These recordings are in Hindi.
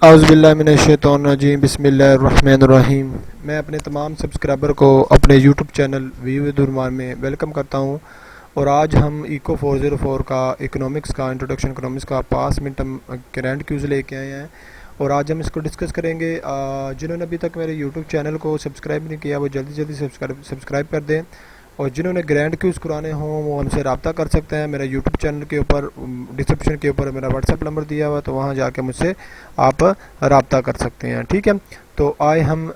औज़ुबिल्लाहिमिनश्शैतानिर्रजीम बिस्मिल्लाहिर्रहमानिर्रहीम। मैं अपने तमाम सब्सक्राइबर को अपने यूट्यूब चैनल व्यू विद उर्मान में वेलकम करता हूं। और आज हम इको 404 का इकोनॉमिक्स का इंट्रोडक्शन इकोनॉमिक्स का पास मिड टर्म करंट क्यूज़ लेके आए हैं और आज हम इसको डिस्कस करेंगे। जिन्होंने अभी तक मेरे यूट्यूब चैनल को सब्सक्राइब नहीं किया वो जल्दी जल्दी सब्सक्राइब कर दें, और जिन्होंने ग्रैंड क्यूज़ कराने हों वो हमसे रब्ता कर सकते हैं। मेरा यूट्यूब चैनल के ऊपर डिस्क्रिप्शन के ऊपर मेरा व्हाट्सएप नंबर दिया हुआ है, तो वहाँ जाके मुझसे आप रब्ता कर सकते हैं। ठीक है, तो आए हम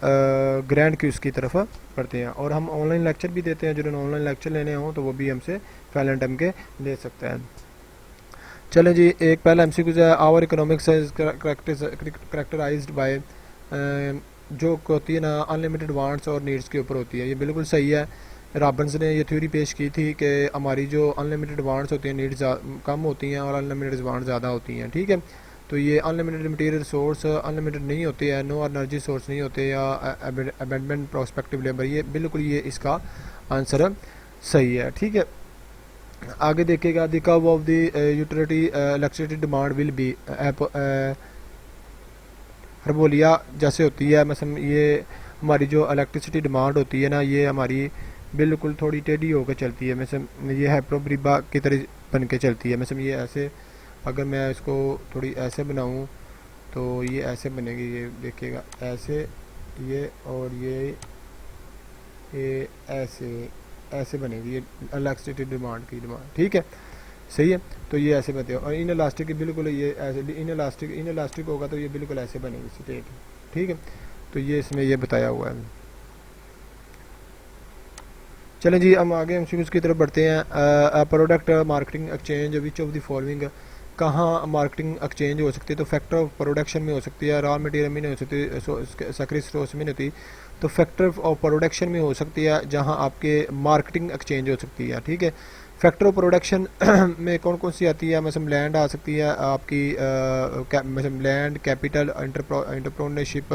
ग्रैंड क्यूज़ की तरफ बढ़ते हैं। और हम ऑनलाइन लेक्चर भी देते हैं, जिन्होंने ऑनलाइन लेक्चर लेने हों तो वो भी हमसे फैलन टाइम के ले सकते हैं। चलें जी, एक पहला MCQS है। Our economics is characterised by, जो होती है ना अनलिमिटेड वांट्स और नीड्स के ऊपर होती है। ये बिल्कुल सही है। रॉबिन्स ने ये थ्योरी पेश की थी कि हमारी जो अनलिमिटेड वांट्स होती हैं नीड्स कम होती हैं और अनलिमिटेड वांट्स ज़्यादा होती हैं। ठीक है, तो ये अनलिमिटेड मटेरियल सोर्स अनलिमिटेड नहीं होते हैं, नो एनर्जी सोर्स नहीं होते, या अबेंडमेंट प्रोस्पेक्टिव लेबर, ये बिल्कुल ये इसका आंसर सही है। ठीक है, आगे देखिएगा, the curve of the utility electricity demand will be hyperbola जैसे होती है। मतलब ये हमारी जो इलेक्ट्रिसिटी डिमांड होती है ना, ये हमारी बिल्कुल थोड़ी टेढ़ी होकर चलती है। मतलब ये हाइपरबोलिया की तरह बन के चलती है। मतलब ये ऐसे, अगर मैं इसको थोड़ी ऐसे बनाऊं तो ये ऐसे बनेगी, ये देखिएगा ऐसे, ये और ये ऐसे ऐसे बनेगी, ये इलेक्ट्रिसिटी डिमांड की डिमांड। ठीक है, सही है, तो ये ऐसे बनते हैं। और इन इलास्टिक बिल्कुल ये ऐसे, इन इलास्टिक होगा तो ये बिल्कुल ऐसे बनेगी स्ट्रेट। ठीक है, तो ये इसमें ये बताया हुआ है। चलें जी, हम आगे MCQs की तरफ बढ़ते हैं। Product marketing exchange which of the following, कहाँ मार्केटिंग एक्सचेंज हो सकती है? तो फैक्टर ऑफ प्रोडक्शन में हो सकती है, रॉ मटेरियल में नहीं हो सकती, सेकेंडरी सोर्स में नहीं होती, तो फैक्टर ऑफ प्रोडक्शन में हो सकती है जहाँ आपके मार्केटिंग एक्सचेंज हो सकती है। ठीक है, फैक्टर ऑफ प्रोडक्शन में कौन कौन सी आती है? मतलब लैंड आ सकती है आपकी, मतलब लैंड, कैपिटल, एंटरप्रेन्योरशिप,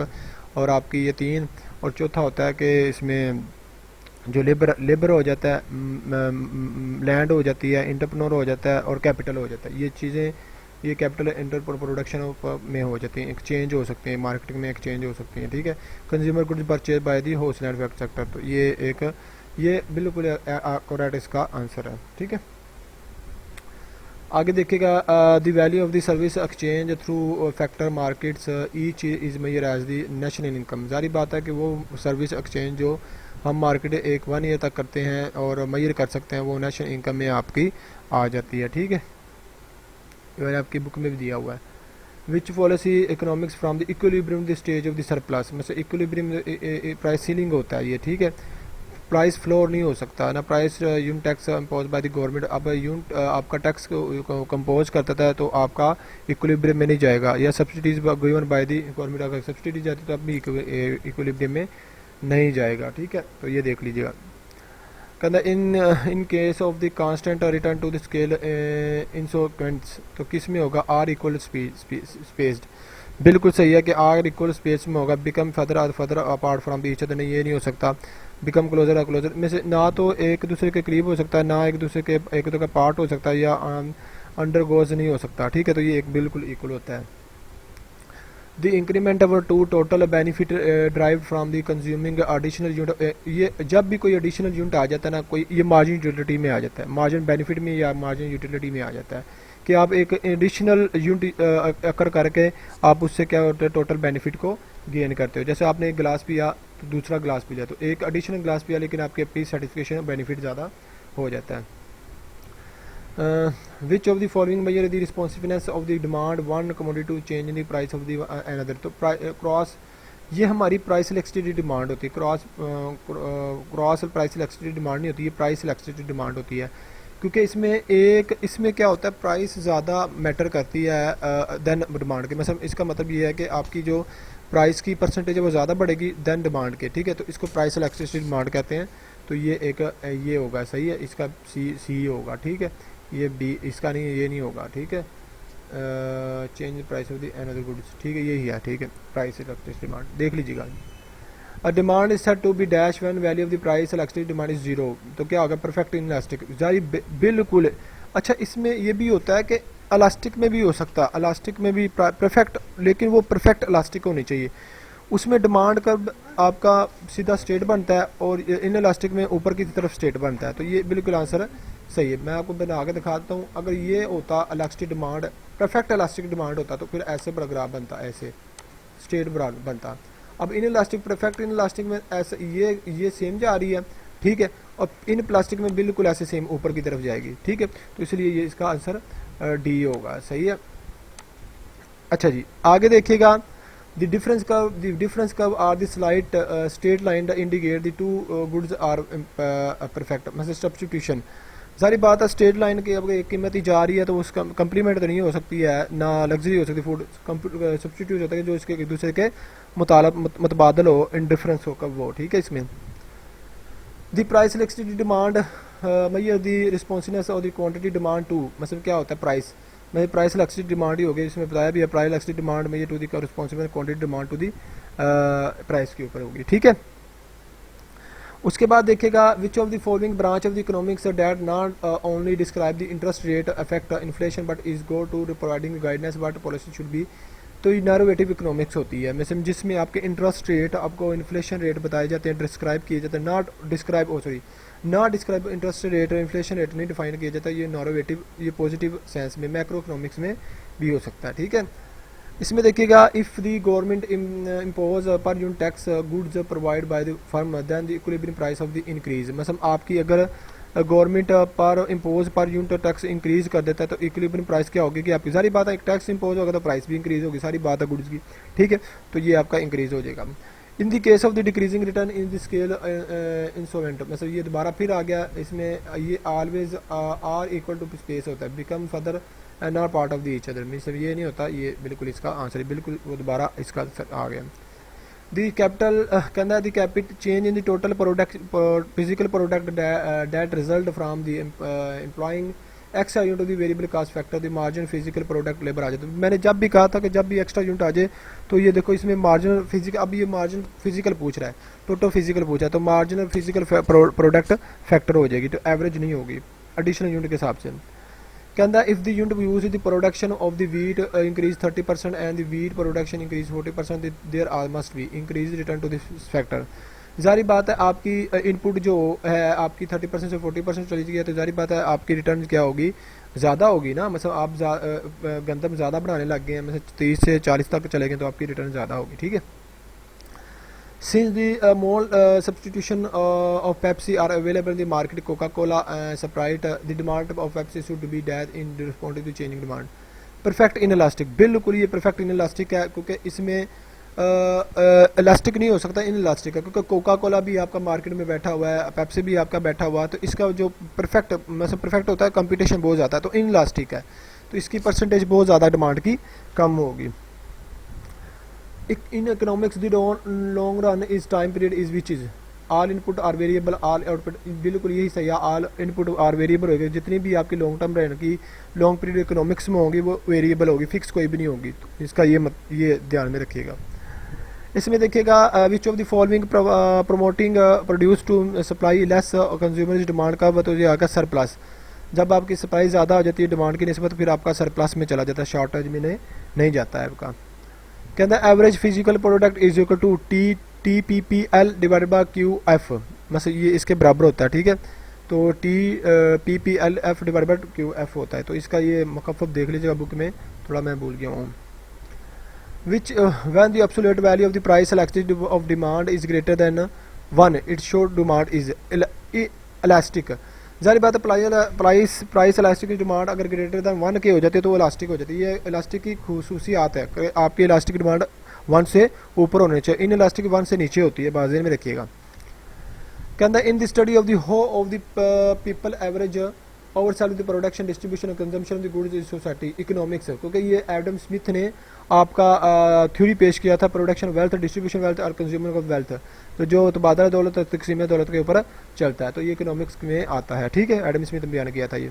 और आपकी ये तीन। और चौथा होता है कि इसमें जो लेबर हो जाता है, लैंड हो जाती है, एंटरप्रेन्योर हो जाता है और कैपिटल हो जाता है। ये चीज़ें, ये कैपिटल एंटर प्रोडक्शन में हो जाती हैं, एक्सचेंज हो सकते हैं, मार्केटिंग में एक्सचेंज हो सकती हैं। ठीक है, consumer goods purchase by the wholesale and fact sector, तो ये एक, ये बिल्कुल करेक्ट इसका आंसर है। ठीक है, आगे देखिएगा, the value of the service exchange through factor markets each is measure as the national income. जारी बात है कि वो सर्विस एक्सचेंज जो हम मार्केट 1 ईयर तक करते हैं और मेजर कर सकते हैं, वो नेशनल इनकम में आपकी आ जाती है। ठीक है, मैंने आपकी बुक में भी दिया हुआ है। विच policy economics from the equilibrium the stage of the surplus, मतलब इक्विलिब्रियम प्राइस सीलिंग होता है ये। ठीक है, प्राइस फ्लोर नहीं हो सकता ना, price unit tax impose by the government. अब यूनिट आपका टैक्स कंपोज करता है तो आपका इक्विलिब्रियम में नहीं जाएगा, या subsidies given by the government, अगर सब्सिडी जाती तो अब भी इक्विलिब्रियम में नहीं जाएगा। ठीक है, तो ये देख लीजिएगा। कहता in case of the constant return to the scale in sequence, तो किस में होगा? आर इक्वल स्पेस्ड, बिल्कुल सही है कि आर इक्वल स्पेस में होगा। Become further apart from each other, नहीं ये नहीं हो सकता। बिकम क्लोजर में से ना तो एक दूसरे के करीब हो सकता है, ना एक दूसरे का पार्ट हो सकता है, या अंडर गोज नहीं हो सकता। ठीक है, तो ये एक बिल्कुल इक्वल होता है। The increment of to total benefit drive from the consuming additional unit, ये जब भी कोई एडिशनल यूनिट आ जाता है ना, कोई ये मार्जिन यूटिलिटी में आ जाता है, मार्जिन बेनिफिट में या मार्जिन यूटिलिटी में आ जाता है कि आप एक एडिशनल यूनिट अकर करके आप उससे क्या होता है, टोटल बेनिफिट को गेन करते हो। जैसे आपने एक गिलास पिया तो दूसरा गिलास पी लिया, तो एक एडिशनल गिलास पिया लेकिन आपके पी सर्टिफिकेशन बेनिफिट ज़्यादा हो जाता है। Which of the following measure the responsiveness of the demand one commodity to change in the price of the another, तो क्रॉस, ये हमारी प्राइस इलेक्ट्रिसिटी डिमांड होती है। क्रॉस प्राइस इलेक्ट्रिसिटी डिमांड नहीं होती, ये प्राइस इलेक्ट्रिसिटी डिमांड होती है, क्योंकि इसमें क्या होता है, प्राइस ज़्यादा मैटर करती है देन डिमांड के। मतलब इसका मतलब ये है कि आपकी जो प्राइस की परसेंटेज है वो ज़्यादा बढ़ेगी देन डिमांड के। ठीक है, तो इसको प्राइस इलेक्ट्रिसिटी डिमांड कहते हैं। तो ये एक ये होगा, सही है, इसका सी होगा। ठीक है, ये बी इसका नहीं, ये नहीं होगा। ठीक है, change price of the another goods, ठीक है, यही है। ठीक है, प्राइस इलेक्ट्रिसिटी डिमांड देख लीजिएगा। A demand is said to be dash when value of the price electricity demand is 0, तो क्या होगा? परफेक्ट इनलास्टिक, जारी बिल्कुल। अच्छा, इसमें ये भी होता है कि इलास्टिक में भी हो सकता है, इलास्टिक में भी परफेक्ट, लेकिन वो परफेक्ट इलास्टिक होनी चाहिए। उसमें डिमांड कर्व आपका सीधा स्ट्रेट बनता है और इन इलास्टिक में ऊपर की तरफ स्ट्रेट बनता है। तो ये बिल्कुल आंसर सही है। मैं आपको बना के दिखाता हूँ। अगर ये होता elastic demand, perfect elastic demand होता तो फिर ऐसे पैराग्राफ बनता, ऐसे स्ट्रेट बनता। अब in elastic, perfect in elastic में ऐसे ये सेम जा रही है, ठीक है, और इन प्लास्टिक में बिल्कुल ऐसे सेम ऊपर की तरफ जाएगी, ठीक है। तो इसलिए ये इसका आंसर डी होगा, सही है। अच्छा जी, आगे देखिएगा। The difference curve are the slight straight line that indicate the two goods are perfect। मतलब सब्स्टिट्यूशन, सारी बात है स्ट्रेट लाइन की। अब एक कीमत ही जा रही है तो उसका कंप्लीमेंट तो नहीं हो सकती है, ना लग्जरी हो सकती, फूड सब्स्टिट्यूट होता है जो इसके एक दूसरे के मुतबादल हो, इंडिफरेंस हो कब वो, ठीक है। इसमें the price electricity demand Maihar the responsiveness और द क्वांटिटी डिमांड टू, मतलब क्या होता है प्राइस, मैं प्राइस इलेक्ट्रिसिटी डिमांड ही हो गई, इसमें बताया भी है प्राइस इलेक्ट्रिसिटी डिमांड में ये to the responsible quantity demand to the price के ऊपर होगी, ठीक है। उसके बाद देखिएगा which of the following branch of the economics that not only describe the interest rate affect inflation but is go to providing guidance what policy should be. तो ये नैरोवेटिव इकोनॉमिक्स होती है, मतलब जिसमें आपके इंटरेस्ट रेट, आपको इन्फ्लेशन रेट बताए जाते हैं, डिस्क्राइब किए जाते हैं, नॉट डिस्क्राइब इंटरेस्ट रेट और इन्फ्लेशन रेट नहीं डिफाइन किया जाता। ये नैरोवेटिव, ये पॉजिटिव सेंस में मैक्रो इकोनॉमिक्स में भी हो सकता है, ठीक है। इसमें देखिएगा if the government impose per unit tax goods provide by the firm then the equilibrium price of the increase, मतलब आपकी अगर गवर्नमेंट पर impose per unit tax increase कर देता है तो इक्विलिब्रियम प्राइस क्या होगी कि आपकी, सारी बात है एक टैक्स इंपोज होगा तो प्राइस भी इंक्रीज होगी, सारी बात है गुड्स की, ठीक है। तो ये आपका इंक्रीज हो जाएगा। In the case of the decreasing return in the scale insolent, मतलब ये दोबारा फिर आ गया इसमें, ये always are equal to space होता है, become further and not part of the each other, means ये नहीं होता, ये बिल्कुल इसका आंसर बिल्कुल वो दोबारा इसका आ गया। द कैपिटल कहना है the capital change in the total product physical product that result from the employing extra unit of the variable cost factor the margin physical product labour आ जाए। तो मैंने जब भी कहा था कि जब भी एक्स्ट्रा यूनिट आ जाए तो ये देखो इसमें मार्जिनल फिजिकल, अब ये मार्जिन फिजिकल पूछ रहा है, टोटल फिजिकल पूछा है, तो मार्जिनल फिजिकल प्रोडक्ट फैक्टर हो जाएगी, तो एवरेज नहीं होगी एडिशनल यूनिट के हिसाब से। कहता if the unit use the production of the wheat increase 30% and the wheat production increase 40%, there are must be increase return to this factor. जारी बात है आपकी इनपुट जो है आपकी 30% से 40% चली गई है, तो जारी बात है आपकी रिटर्न क्या होगी, ज़्यादा होगी ना, मतलब आप गंदम ज़्यादा बनाने लग गए हैं, मतलब 30 से 40 तक चले गए तो आपकी रिटर्न ज़्यादा होगी, ठीक है। Since the more substitution of Pepsi are available in the market, Coca-Cola Sprite, the demand of Pepsi should be that in responding to changing demand. Perfect inelastic, बिल्कुल ये परफेक्ट इनलास्टिक है, क्योंकि इसमें इलास्टिक नहीं हो सकता, इनलास्टिक है, क्योंकि कोका कोला भी आपका मार्केट में बैठा हुआ है, पेप्सी भी आपका बैठा हुआ है, तो इसका जो परफेक्ट मतलब परफेक्ट होता है, कंपटीशन बहुत ज़्यादा है, तो इनलास्टिक है, तो इसकी परसेंटेज बहुत ज़्यादा डिमांड की कम होगी। In economics the long run is time period is which is all input are variable all output, बिल्कुल यही सही है, ऑल इनपुट आर वेरिएबल होगी, जितनी भी आपकी लॉन्ग टर्म रन की लॉन्ग पीरियड इकोनॉमिक्स में होगी वो वेरिएबल होगी, फिक्स कोई भी नहीं होगी, तो इसका ये ध्यान में रखिएगा। इसमें देखिएगा which of the following promoting produce to supply less consumer demand का, तो ये आएगा सरप्लस, जब आपकी सप्लाई ज़्यादा हो जाती है डिमांड की निस्बत फिर आपका सरप्लस में चला जाता है, शॉर्टेज में नहीं जाता है आपका। कहता है average physical product is equal to T P P L divided by Q F, मतलब ये इसके बराबर होता है, ठीक है, तो T P P L F divided by Q F होता है, तो इसका ये मुकफ़्फ़ देख लीजिएगा बुक में, थोड़ा मैं भूल गया हूँ। विच when the absolute value of the price elasticity of demand is greater than 1 it showed demand is elastic, जारी बात है प्राइस इलास्टिक की डिमांड अगर ग्रेटर दैन 1 के हो जाती है तो वो इलास्टिक हो जाती है, ये इलास्टिक की खूसियात है कि आपकी इलास्टिक डिमांड 1 से ऊपर होनी चाहिए, इन इलास्टिक 1 से नीचे होती है, बाज़ में रखिएगा। कहता है in the study of the who of the people average over sale the production distribution और consumption of the goods in society economics, क्योंकि ये एडम स्मिथ ने आपका थ्योरी पेश किया था प्रोडक्शन वेल्थ, डिस्ट्रीब्यूशन वेल्थ और कंज्यूमर ऑफ वेल्थ, तो जो तबादला दौलत और तकसीम दौलत के ऊपर चलता है, तो ये इकोनॉमिक्स में आता है, ठीक है, एडम स्मिथ ने बयान किया था ये।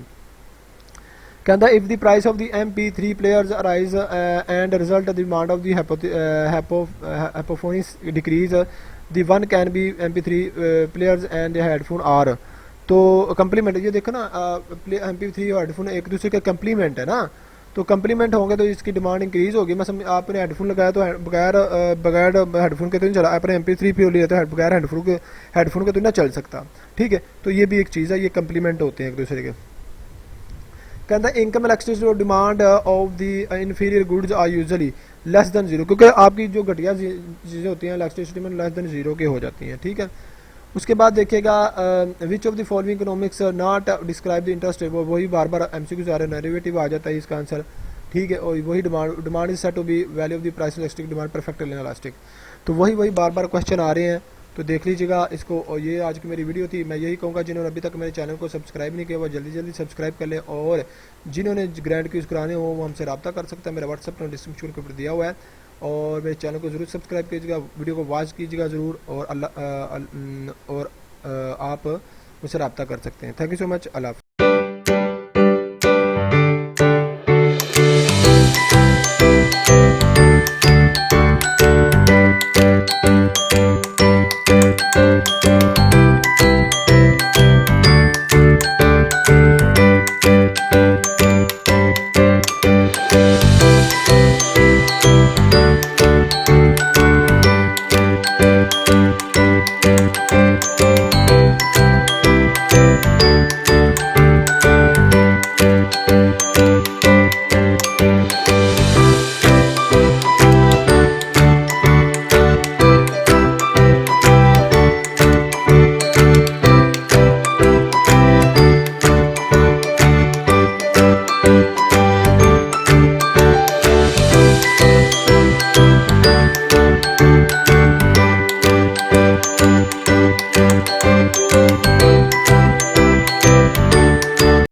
कहता है if the price of the MP3 players arise and result the demand of the headphones decrease the one can be MP3 players and headphone are, तो कम्प्लीमेंट, ये देखो ना MP3 और हेडफोन एक दूसरे का कम्प्लीमेंट है ना, तो कम्प्लीमेंट होंगे तो इसकी डिमांड इंक्रीज होगी। मतलब आपने हेडफोन लगाया तो बगैर बगैर हेडफोन के तो नहीं चला, आपने MP3 पे लिया तो बगैर हेडफोन के तो ना चल सकता। ठीक है, तो ये भी एक चीज़ है, ये कम्प्लीमेंट होते हैं एक दूसरे के। कहता है इनकम इलेक्ट्रिसिटी और demand of the inferior goods are usually less than zero, क्योंकि आपकी जो घटिया चीज़ें होती हैं इलेक्ट्रिसिटी में लेस देन जीरो के हो जाती हैं। ठीक है, उसके बाद देखिएगा which of the following economics not describe the interest, वही बार बार MCQ आ रहा है, डेरिवेटिव आ जाता है इसका आंसर। ठीक है, और वही demand is set to be value of the price elastic demand perfect elastic. तो वही बार बार क्वेश्चन आ रहे हैं, तो देख लीजिएगा इसको। और ये आज की मेरी वीडियो थी। मैं यही कहूँगा जिन्होंने अभी तक मेरे चैनल को सब्सक्राइब नहीं किया वो जल्दी जल्दी सब्सक्राइब कर लें, और जिन्होंने ग्रैंड क्यूज कराने हो वो हमसे रब्ता कर सकता है, मेरा व्हाट्सअप नंबर डिस्क्रिप्शन के ऊपर दिया हुआ है। और मेरे चैनल को ज़रूर सब्सक्राइब कीजिएगा, वीडियो को वॉच कीजिएगा ज़रूर, और आप मुझसे रब्ता कर सकते हैं। थैंक यू सो मच, अल्लाह हाफ़िज़।